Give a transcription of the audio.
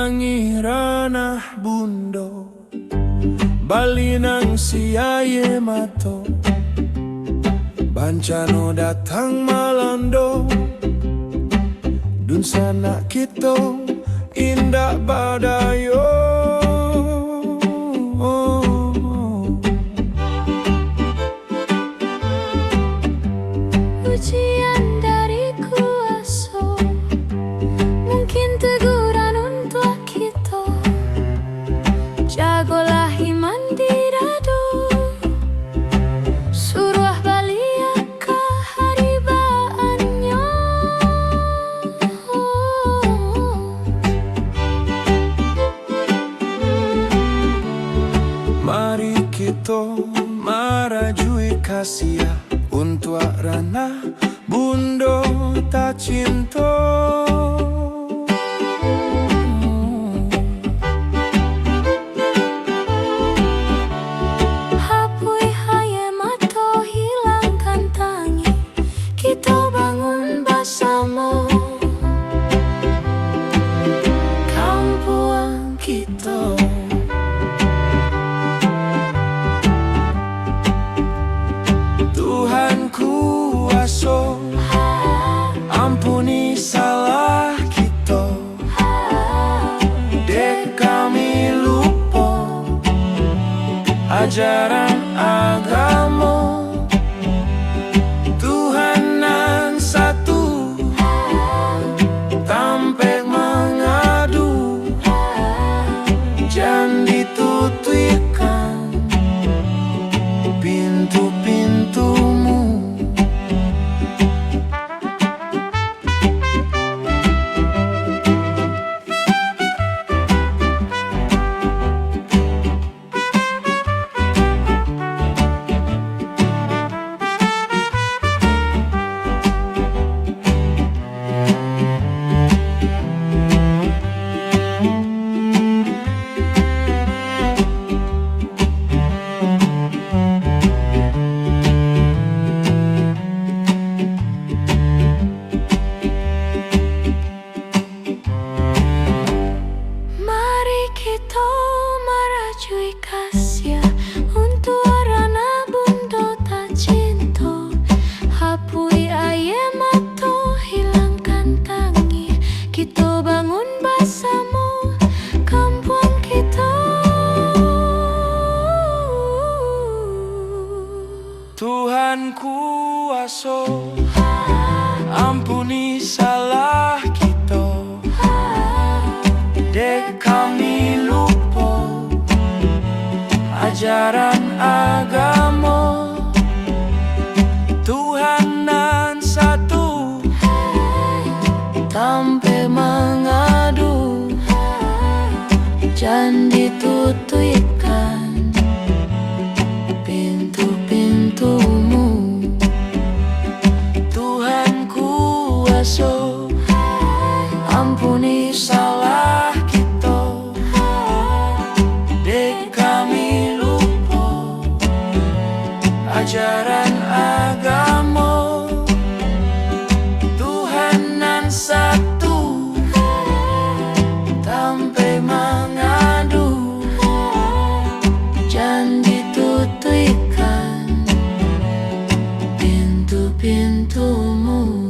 nangi ranah bundo bali nang siaye mato bancano datang malando dun sana kito indah badayo. Ujian dari kuasa, mungkin teguran untuk kita. Jagolah iman di dadu, suruh balik ke haribaannya. Mari kita marajui kasih untuk ranah bundo tak cinta. Hapui haye mato hilangkan tangi, kita bangun bersama kampung kita. Tuhan kuasa, ampuni salah kita. Dek kami lupa ajaran agama. Tuhan nan satu, tanpa mengadu. Jangan ditutupkan pintu-pintumu. Mari kita merajui kasih untuk ranah bundo tak cinta. Hapui aye mato hilangkan tangi, kita bangun bersama kampung kita. Tuhan kuasa, ampuni salah kita. Dek kami lupa ajaran agama. Tuhan nan satu, Tanpa mengadu, jangan ditutupkan pintu-pintumu. Tuhan kuasa, ampuni salah kita. Dek kami lupa ajaran agama. Tuhan nan satu, tanpa mengadu. Jangan ditutupkan pintu-pintumu.